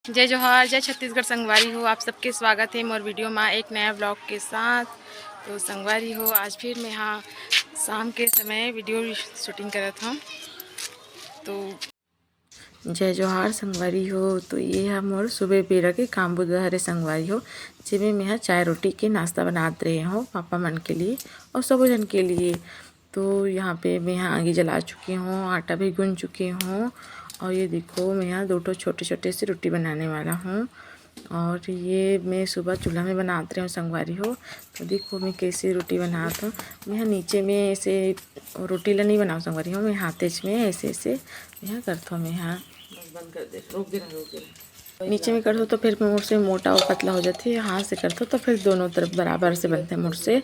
जय जोहार, जय छत्तीसगढ़ संगवारी हो। आप सबके स्वागत है मोर वीडियो में एक नया ब्लॉग के साथ। तो संगवारी हो, आज फिर मैं यहाँ शाम के समय वीडियो शूटिंग करत हूँ। तो जय जोहार संगवारी हो। तो ये है मोर सुबह बेरा के काम बुधा हरे संगवारी हो, जिमें मैं चाय रोटी के नाश्ता बनाते रहे हूँ पापा मन के लिए और सब जन के लिए। तो यहाँ पे मैं यहाँ आगे जला चुकी हूँ, आटा भी गूंद चुकी हूँ और ये देखो मैं यहाँ 2 छोटे छोटे से रोटी बनाने वाला हूँ। और ये मैं सुबह चूल्हा में बनाते रही हूँ संगवारी हो। तो देखो मैं कैसे रोटी बनाता हूँ। मैं यहाँ नीचे में ऐसे रोटी ला नहीं बनाऊँ संगवारी हो, मैं हाथेच में ऐसे ऐसे यहाँ करता हूँ। मैं यहाँ बंद कर दे, रोक दे नीचे में करते तो फिर मुझ से मोटा और पतला हो जाती है, हाथ से करते तो फिर दोनों तरफ बराबर से बनते हैं मुझ से।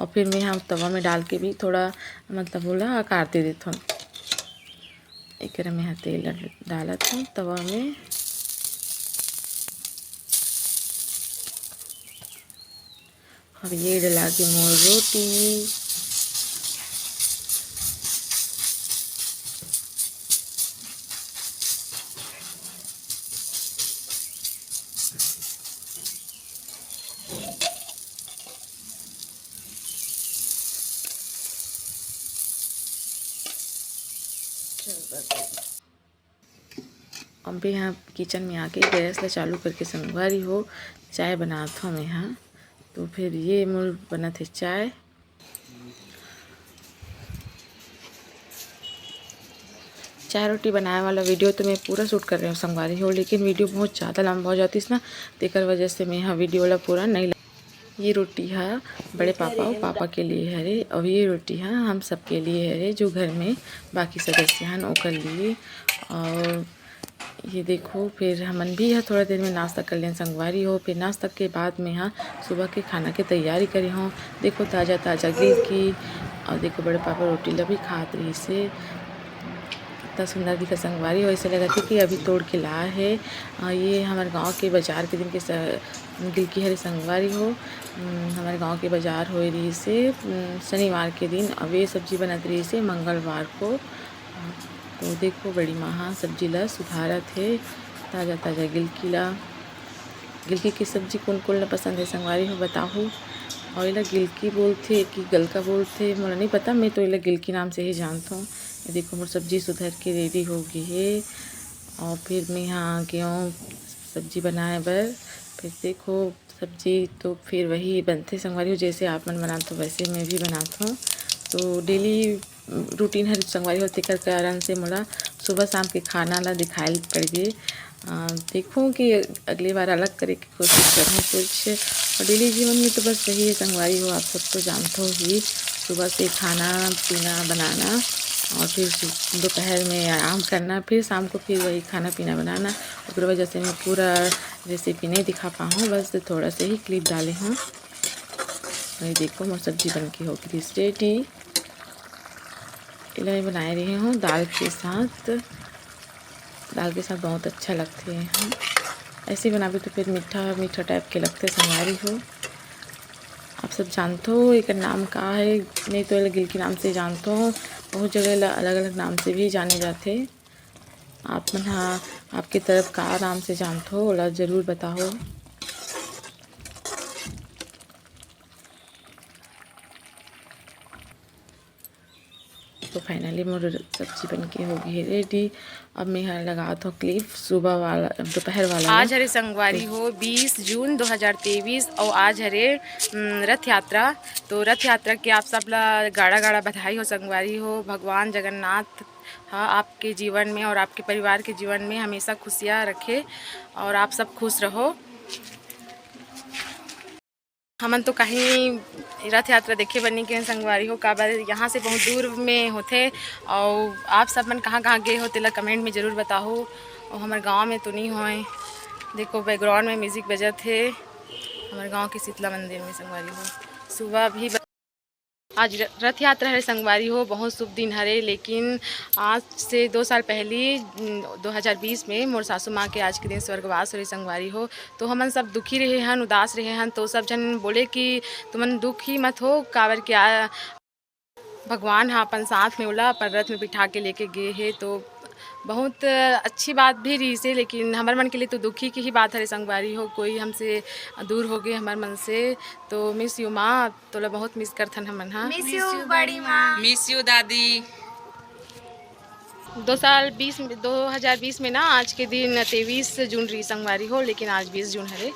और फिर मैं यहाँ तवा में डाल के भी थोड़ा मतलब बोला आकार दे देता हूँ। एक में यहाँ तेल डालत हूँ तवा में। अब ये डला के मोर रोटी। अब भी यहाँ किचन में आके गैस ला चालू करके संगवारी हो चाय बनाता हूँ मैं यहाँ। तो फिर ये मोर बना थे चाय। चाय रोटी बनाए वाला वीडियो तो मैं पूरा शूट कर रही हूँ संगवारी हो, लेकिन वीडियो बहुत ज़्यादा लंबा हो जाती है ना, तेकर वजह से मैं यहाँ वीडियो वाला पूरा नहीं। ये रोटी है बड़े पापा और पापा के लिए है रे, और ये रोटी है हम सब के लिए है रे, जो घर में बाकी सदस्य हैं ओकर लिए। और ये देखो फिर हमन भी यहाँ थोड़ा देर में नाश्ता कर लें संगवारी हो। फिर नाश्ता के बाद में यहाँ सुबह के खाना की तैयारी करी हूँ। देखो ताज़ा ताज़ा गिर की, और देखो बड़े पापा रोटी ला भी खात रही से। इतना सुंदर दिखा संगवारी हो, ऐसे लगा थी कि अभी तोड़ के ला है। ये हमारे गांव के बाजार के दिन के गिल की हरी संगवारी हो। हमारे गांव के बाजार हो रही से शनिवार के दिन, अब ये सब्जी बनत रही से मंगलवार को। तो देखो बड़ी माँ सब्जी ला सुधारत है, ताज़ा ताज़ा गिलकी की सब्जी कौन कौन ला पसंद है संगवारी हो बताओ। और इला गिलकी बोलते कि गलका बोलते मोला नहीं पता, मैं तो इला गिलकी नाम से ही जानता हूँ। ये देखो मोर सब्जी सुधर के रेडी हो गई है। और फिर मैं यहाँ गेहूँ सब्जी बनाए बर। फिर देखो सब्जी तो फिर वही बनते संगवारी हो, जैसे आप मन बनाते हो वैसे मैं भी बनाता हूँ। तो डेली रूटीन हर संगवारी होते कर कारण से मोला सुबह शाम के खाना ला दिखाई पड़ गई। देखूँ कि अगली बार अलग करे की कोशिश करूँ कुछ। और डेली जीवन में तो बस वही है संगवारी हो, आप सब तो जानते हो ही, सुबह से खाना पीना बनाना और फिर दोपहर में आराम करना, फिर शाम को फिर वही खाना पीना बनाना। उस वजह से मैं पूरा रेसिपी नहीं दिखा पाऊँ, बस थोड़ा से ही क्लिप डाले हूँ। वही देखो मोर सब्जी बन के हो गई रेडी। इला मैं बनाए रही हूँ दाल के साथ बहुत अच्छा लगते हैं। ऐसे बनावे तो फिर मीठा मीठा टाइप के लगते संगवारी हो। आप सब जानते हो एक नाम का है, नहीं तो गिल के नाम से जानते हो, बहुत जगह अलग अलग नाम से भी जाने जाते। आप मन हाँ आपकी तरफ का नाम से जानते हो ओला ज़रूर बताओ। तो फाइनली मोर सब्जी बन के हो गई है रेडी। अब मैं यहाँ लगाता हूँ क्लिप सुबह वाला दोपहर वाला। आज हरे संगवारी हो 20 जून 2023 और आज हरे रथ यात्रा। तो रथ यात्रा के आप सब ला गाड़ा गाड़ा बधाई हो संगवारी हो। भगवान जगन्नाथ हाँ आपके जीवन में और आपके परिवार के जीवन में हमेशा खुशियाँ रखे और आप सब खुश रहो। हमन तो कहीं रथ यात्रा देखे बनी के संगवारी हो, काबर यहाँ से बहुत दूर में होते। और आप सब मन कहाँ कहाँ गए हो तेला कमेंट में ज़रूर बताओ। और हमारे गांव में तो नहीं होए, देखो बैकग्राउंड में म्यूज़िक बजत है हमारे गांव के शीतला मंदिर में संगवारी हो। सुबह भी आज रथ यात्रा है संगवारी हो, बहुत शुभ दिन हरे। लेकिन आज से 2 साल पहले 2020 में मोर सासू माँ के आज के दिन स्वर्गवास हो रही संगवारी हो। तो हमन सब दुखी रहे हन, उदास रहे हन। तो सब जन बोले कि तुमन दुख ही मत हो, काबर क्या भगवान हाँ अपन साथ में ओला अपन रथ में बिठा के लेके गए है। तो बहुत अच्छी बात भी रही से, लेकिन हमारे मन के लिए तो दुखी की ही बात है संगवारी हो, कोई हमसे दूर हो गए हमारे मन से। तो मिस यू माँ, तोला बहुत मिस करथन हमन। हाँ, मिस यू बड़ी माँ, मिस यू दादी। 2020 में ना आज के दिन 23 जून रही संगवारी हो, लेकिन आज 20 जून हरे।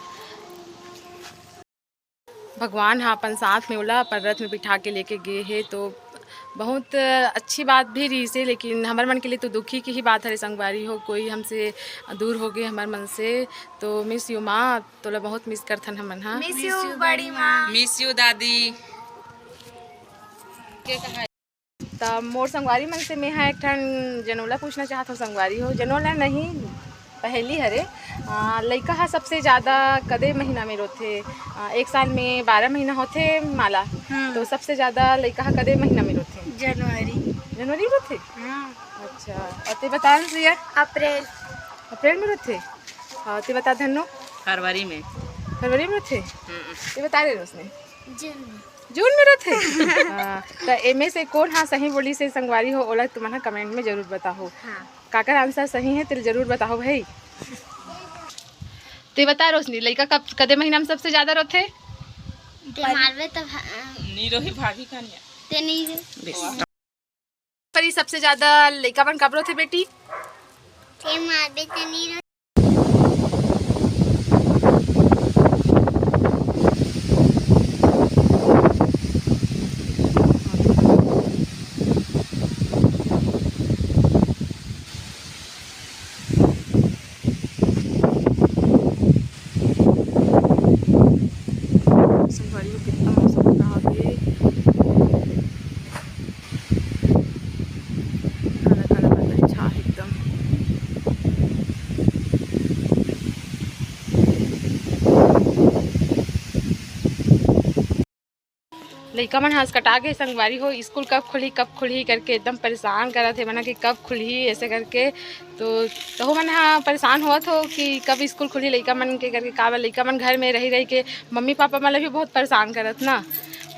भगवान हाँ अपन साथ में ओला पर रथ में बिठा के लेके गए है, तो बहुत अच्छी बात भी रही से, लेकिन हमारे मन के लिए तो दुखी की ही बात है संगवारी हो, कोई हमसे दूर हो गए हमारे मन से। तो मिस यू माँ, तोला बहुत मिस करथन हमन। हाँ, मिस यू बड़ी माँ, मिस यू दादी। तब मोर संगवारी मन से मैं एक ठन जनोला पूछना चाहत हूँ संगवारी हो। जनोला नहीं, पहली हरे लइका हा सबसे ज़्यादा कदे महीना में रोथे? एक साल में 12 महीना होथे माला। तो सबसे ज़्यादा लइका हा कदे महीना में रोथे? जनवरी रोथे। अच्छा, और ते बता रिया? अप्रैल में रोथे। हाँ, ते बता धन्नो? फरवरी में रोथे। ते बता रहे उसने जून में रोथे। हाँ, तो एमे से कौन हाँ सही बोली से संगवारी हो, ओला तुम्हारा कमेंट में जरूर बताओ। काकर आंसर सही है तेरे जरूर बताओ भाई। ते बता रोशनी, लइका कब कदे महीना में सबसे ज्यादा रोथे? पर सबसे ज्यादा लइका बन कब रोथे बेटी? लइका मन हंस कटा के संगवारी हो, स्कूल कब खुली करके एकदम परेशान करा थे मना कि कब खुली ऐसे करके। तो मन हाँ परेशान हुआ हो कि कब स्कूल खुली लइका मन के करके। का लइका मन घर में रही के मम्मी पापा मन भी बहुत परेशान करत ना,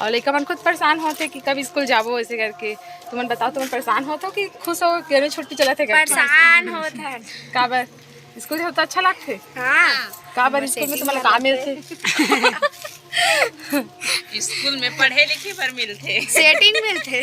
और लइका मन खुद परेशान होते कि कब स्कूल जाबो ऐसे करके। तुमन बताओ, तुमन परेशान होते हो कि खुश हो कि छुट्टी चला थे? परेशान होते। का बार स्कूल जाओ तो अच्छा लगते? का बार स्कूल में तुम्हारा काम मिलते? स्कूल में पढ़े लिखे पर मिलते, सेटिंग मिलते।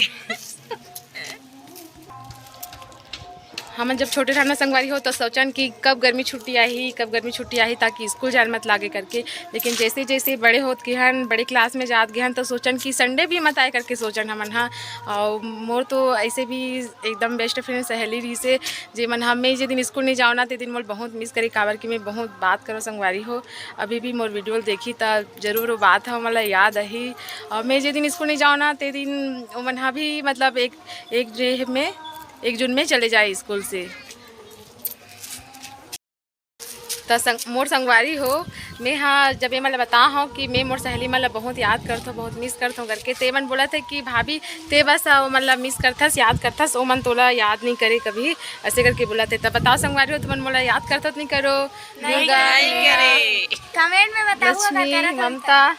हम जब छोटे ठाना संगवारी हो तो सोचन कि कब गर्मी छुट्टी आई ताकि स्कूल जान मत लागे करके। लेकिन जैसे जैसे बड़े होत गहन, बड़े क्लास में जात गहन, तो सोचन कि संडे भी मत आए करके सोचन हमन। हाँ, और मोर तो ऐसे भी एकदम बेस्ट फ्रेंड सहेली रही से जे मन हमें जे दिन स्कूल नहीं जाओ ना ते दिन मोर बहुत मिस करी, काबर कि मैं बहुत बात करो संगवारी हो। अभी भी मोर वीडियो देखी तो जरूर वो बात है मला याद रही। और मैं जे दिन स्कूल नहीं जाओ ना ते दिन मन हाँ भी मतलब एक जून में चले जाए स्कूल से। तो मोर संगवारी हो, मैं हाँ जब ये मतलब बता हूँ कि मैं मोर सहेली मतलब बहुत याद करता हूँ, बहुत मिस करता हूँ करके। ते मन बोला था कि भाभी ते बस मतलब मिस करथस, याद करथस, ओ मन तोला याद नहीं करे कभी ऐसे करके बोला थे। तब बताओ संगवारी हो, तुमन मोला याद करता नहीं करो? नहीं करे। कमेंट में बताओ। लक्ष्मी, ममता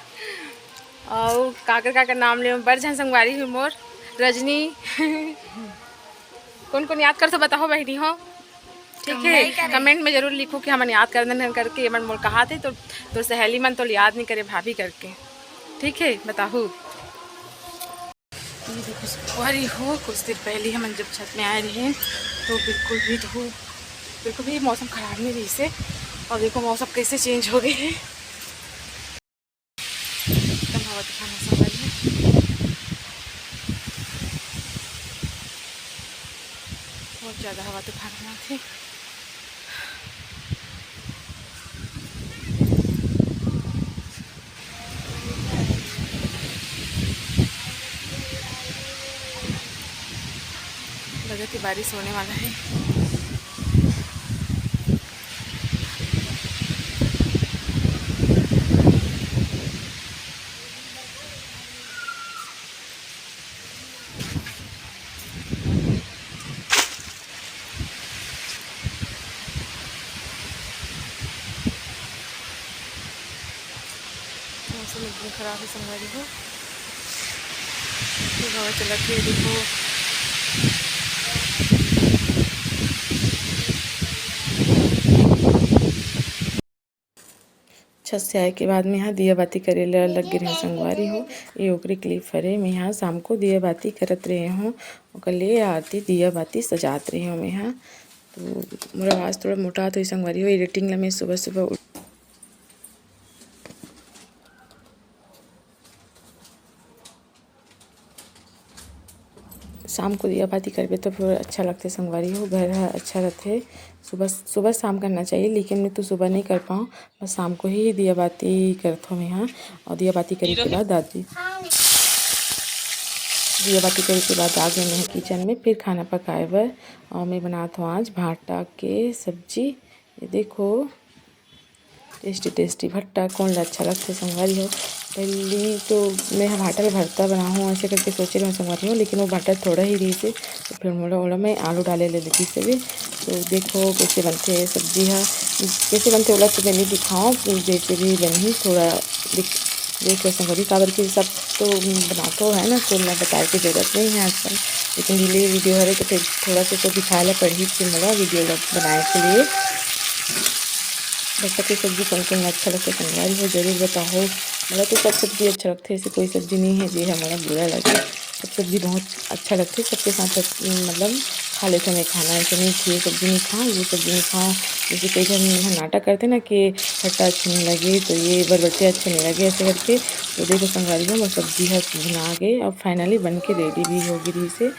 और काकर नाम ले बरझन संगवारी हो मोर, रजनी। कौन कौन याद कर तो बताओ बहनी हो, ठीक है? कमेंट में जरूर लिखो कि हमन याद कर करके मन मोल कहा थे तो सहेली मन तो याद नहीं करे भाभी करके, ठीक है? बताओ। ये देखो संगवारी हो, कुछ देर पहले हम जब छत में आए रहे तो बिल्कुल भी मौसम खराब नहीं रही से, और देखो मौसम कैसे चेंज हो गए है। हवा दिखाना संगवारी बहुत ज़्यादा हवा तूफान हुआ थे। लगा कि बारिश होने वाला है। मौसम एकदम खराब है संगवारी हो, हवा चला के देखो। छत से आए के बाद में यहाँ दिया बाती करे लग रहे संगवारी हो। ये ओकरे क्लिप हरे मैं यहाँ शाम को दिया बाती करत रहे हूँ, ओकर लिए आरती दिया बाती सजात रही हूँ मैं यहाँ। तो मोरा आवाज़ थोड़ा मोटा तो संगवारी हो। एडिटिंग ला मैं सुबह सुबह शाम को दिया बाती करबे तो फिर अच्छा लगते संगवारी हो। घर अच्छा रहते। सुबह सुबह शाम करना चाहिए, लेकिन मैं तो सुबह नहीं कर पाऊँ, बस शाम को ही दिया बाती करता हूँ यहाँ। और दिया बाती करने के बाद दादी दिया बाती करने के बाद आ गए मैं किचन में फिर खाना पकाए बर। और मैं बनाता हूँ आज भाटा के सब्जी। ये देखो टेस्टी टेस्टी भट्टा कौन ला अच्छा लगता है संगवारी हो। पहली तो मैं भाटा का भरता बनाऊँ ऐसे करके सोचे रहे संगवारी हो, लेकिन वो भाटा थोड़ा ही रही से तो फिर मोड़ा मैं आलू डाले ले लेती से भी। तो देखो कैसे बनते हैं सब्जी है, कैसे बनते ओला तो मैं नहीं दिखाऊँ, जैसे भी बनी थोड़ा देख लो संगवारी। काबर की सब तो बनाते है ना, तो मैं बताए की जरूरत नहीं है आजकल, लेकिन डिले वीडियो है तो फिर थोड़ा सा तो दिखाए ला पड़ी फिर मोड़ा वीडियो बनाए के लिए। भट्टा की सब्जी कौन कौन अच्छा लगता है संगवारी हो जरूर बताओ। मतलब तो सब सब्जी अच्छा लगता है, ऐसे कोई सब्जी नहीं है जी हमारा बुरा लगे। सब सब्जी बहुत अच्छा लगता है, सबके साथ मतलब खा लेते मैं खाना। ऐसे नहीं कि ये सब्जी नहीं खाऊँ वो सब्जी नहीं खाऊँ। जैसे कई घर नाटक करते ना कि खट्टा अच्छा नहीं लगे तो ये बरबट्टे अच्छे नहीं लगे ऐसे करके। तो देखो संगवारी हो सब्जी है बना के और फाइनली बन के रेडी भी हो गई से।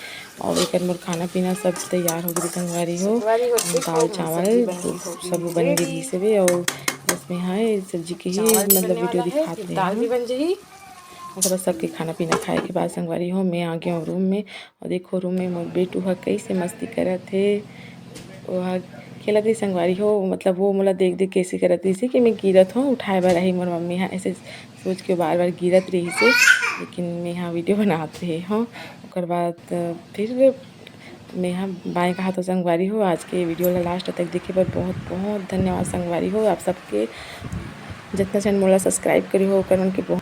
और एक मोर खाना पीना सब तैयार हो गई संगवारी हो। दाल चावल सब बन गई से भी। और इसमें है सब्जी की ही मतलब वीडियो दिखाते हैं, दाल भी बन जाही। और बस सबके खाना पीना खाए के बाद संगवारी हो मैं आ गया हूँ रूम में। और देखो रूम में मोर बेटू है कैसे मस्ती करत थे, वह खेलत रही संगवारी हो। मतलब वो मोला देख देख कैसे करत रही से कि मैं गिरत हूँ, उठाए बर रही मोर मम्मी यहाँ ऐसे सोच के बार बार गिरत रही से, लेकिन मैं यहाँ वीडियो बनात रही हूँ। उसके बाद फिर मैं यहाँ बाएँ कहा तो संगवारी हो आज के वीडियो ला लास्ट तक देखे पर बहुत बहुत धन्यवाद संगवारी हो। आप सबके जितना चैनल मोला सब्सक्राइब करी हो कर उनके बहुत